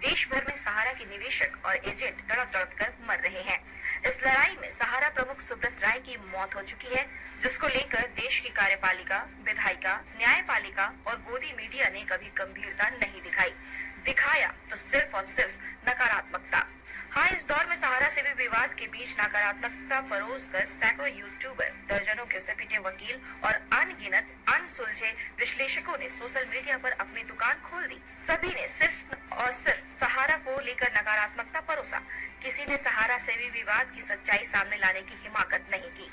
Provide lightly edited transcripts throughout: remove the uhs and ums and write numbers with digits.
देश भर में सहारा के निवेशक और एजेंट तड़प तड़प कर मर रहे हैं। इस लड़ाई में सहारा प्रमुख सुब्रत राय की मौत हो चुकी है, जिसको लेकर देश की कार्यपालिका, विधायिका, न्यायपालिका और गोदी मीडिया ने कभी गंभीरता नहीं दिखाई। दिखाया तो सिर्फ और सिर्फ नकारात्मकता। हाँ, इस दौर में सहारा से भी विवाद के बीच नकारात्मकता परोस कर सैकड़ों यूट्यूबर, दर्जनों के सपीटे वकील और अनगिनत अनसुलझे विश्लेषकों ने सोशल मीडिया पर अपनी दुकान खोल दी। सभी ने सिर्फ और सिर्फ सहारा को लेकर नकारात्मकता परोसा। किसी ने सहारा से भी विवाद की सच्चाई सामने लाने की हिम्मत नहीं की।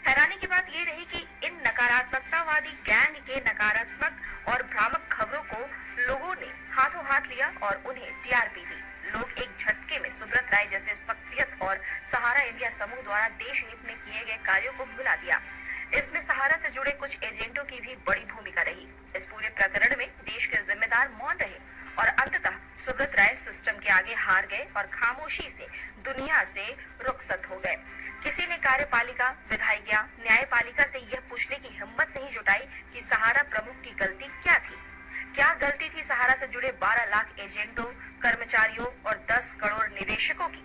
हैरानी की बात ये रही कि इन नकारात्मकतावादी गैंग के नकारात्मक और भ्रामक खबरों को लोगों ने हाथों हाथ लिया और उन्हें टीआरपी दी। लोग एक झटके में सुब्रत राय जैसे शख्सियत और सहारा इंडिया समूह द्वारा देश हित में किए गए कार्यों को भुला दिया। इसमें सहारा से जुड़े कुछ एजेंटों की भी बड़ी भूमिका रही। इस पूरे प्रकरण में देश के जिम्मेदार मौन रहे और अंततः सुब्रत राय सिस्टम के आगे हार गए और खामोशी से दुनिया से रुखसत हो गए। किसी ने कार्यपालिका, विधायिका, न्यायपालिका से यह पूछने की हिम्मत नहीं जुटाई कि सहारा प्रमुख की गलती क्या थी। क्या गलती थी सहारा से जुड़े 12 लाख एजेंटों, कर्मचारियों और 10 करोड़ निवेशकों की।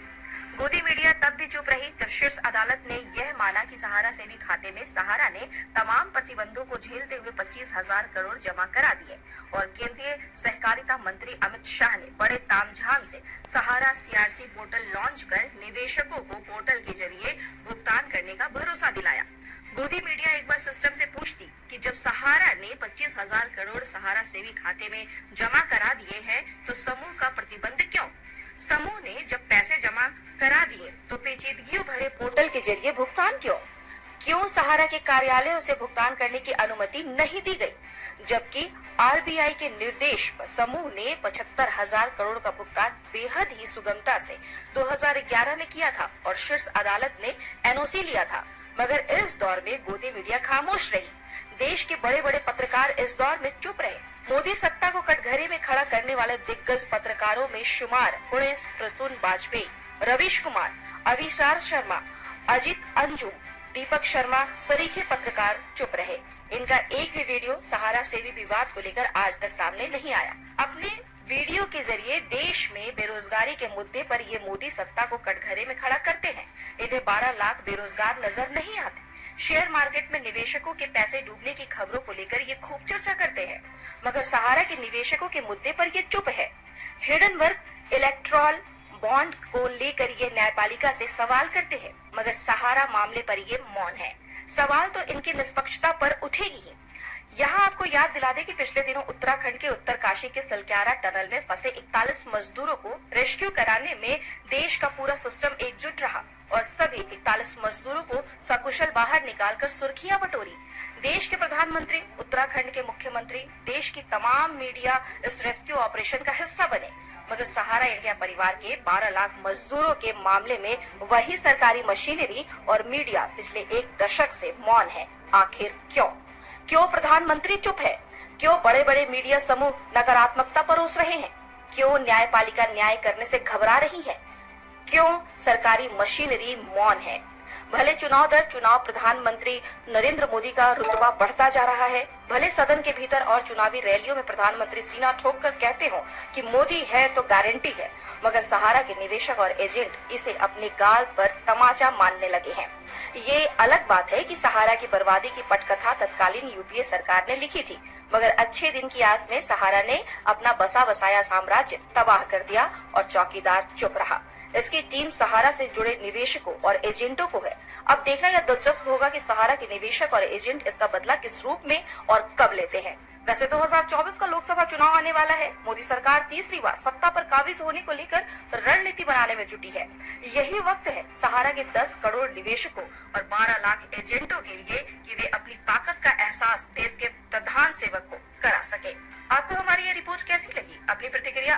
गोदी मीडिया तब भी चुप रही जब शीर्ष अदालत ने यह माना कि सहारा सेवी खाते में सहारा ने तमाम प्रतिबंधों को झेलते हुए 25,000 करोड़ जमा करा दिए और केंद्रीय सहकारिता मंत्री अमित शाह ने बड़े तामझाम से सहारा सीआरसी पोर्टल लॉन्च कर निवेशकों को पोर्टल के जरिए भुगतान करने का भरोसा दिलाया। गोदी मीडिया एक बार सिस्टम से पूछती कि जब सहारा ने 25,000 करोड़ सहारा सेवी खाते में जमा करा दिए हैं तो समूह का प्रतिबंध क्यों? समूह ने जब पैसे जमा करा दिए तो पेचीदगियों भरे पोर्टल के जरिए भुगतान क्यों? क्यों सहारा के कार्यालयों से भुगतान करने की अनुमति नहीं दी गई, जबकि आरबीआई के निर्देश पर समूह ने 75,000 करोड़ का भुगतान बेहद ही सुगमता से 2011 में किया था और शीर्ष अदालत ने एनओसी लिया था। मगर इस दौर में गोदी मीडिया खामोश रही। देश के बड़े बड़े पत्रकार इस दौर में चुप रहे। मोदी सत्ता को कटघरे में खड़ा करने वाले दिग्गज पत्रकारों में शुमार पुणेश प्रसून वाजपेयी, रवीश कुमार, अविशार शर्मा, अजित अंजुम, दीपक शर्मा सरीखे पत्रकार चुप रहे। इनका एक भी वीडियो सहारा सेवी विवाद को लेकर आज तक सामने नहीं आया। अपने वीडियो के जरिए देश में बेरोजगारी के मुद्दे पर ये मोदी सत्ता को कटघरे में खड़ा करते हैं। इन्हें 12 लाख बेरोजगार नजर नहीं आते। शेयर मार्केट में निवेशकों के पैसे डूबने की खबरों को लेकर ये खूब चर्चा करते हैं, मगर सहारा के निवेशकों के मुद्दे पर ये चुप है। हिडनबर्ग इलेक्ट्रॉल बॉन्ड को लेकर ये न्यायपालिका से सवाल करते हैं, मगर सहारा मामले पर ये मौन है। सवाल तो इनकी निष्पक्षता पर उठेगी ही। यहाँ आपको याद दिला दे कि पिछले दिनों उत्तराखंड के उत्तरकाशी के सलक्यारा टनल में फंसे 41 मजदूरों को रेस्क्यू कराने में देश का पूरा सिस्टम एकजुट रहा और सभी 41 मजदूरों को सकुशल बाहर निकालकर सुर्खियां बटोरी। देश के प्रधानमंत्री, उत्तराखंड के मुख्यमंत्री, देश की तमाम मीडिया इस रेस्क्यू ऑपरेशन का हिस्सा बने, मगर सहारा इंडिया परिवार के 12 लाख मजदूरों के मामले में वही सरकारी मशीनरी और मीडिया पिछले एक दशक से मौन है। आखिर क्यों? क्यों प्रधानमंत्री चुप है? क्यों बड़े बड़े मीडिया समूह नकारात्मकता परोस रहे हैं? क्यों न्यायपालिका न्याय करने से घबरा रही है? क्यों सरकारी मशीनरी मौन है? भले चुनाव दर चुनाव प्रधानमंत्री नरेंद्र मोदी का रुतबा बढ़ता जा रहा है, भले सदन के भीतर और चुनावी रैलियों में प्रधानमंत्री सीना ठोक कर कहते हो कि मोदी है तो गारंटी है, मगर सहारा के निवेशक और एजेंट इसे अपने गाल पर तमाचा मानने लगे हैं। ये अलग बात है कि सहारा की बर्बादी की पटकथा तत्कालीन यूपीए सरकार ने लिखी थी, मगर अच्छे दिन की आस में सहारा ने अपना बसा बसाया साम्राज्य तबाह कर दिया और चौकीदार चुप रहा। इसकी टीम सहारा से जुड़े निवेशकों और एजेंटों को है। अब देखना यह दिलचस्प होगा कि सहारा के निवेशक और एजेंट इसका बदला किस रूप में और कब लेते हैं। वैसे 2024 का लोकसभा चुनाव आने वाला है। मोदी सरकार तीसरी बार सत्ता पर काबिज होने को लेकर रणनीति बनाने में जुटी है। यही वक्त है सहारा के 10 करोड़ निवेशकों और 12 लाख एजेंटों के लिए कि वे अपनी ताकत का एहसास देश के प्रधान सेवक को करा सके। आपको हमारी ये रिपोर्ट कैसी लगी? अपनी प्रतिक्रिया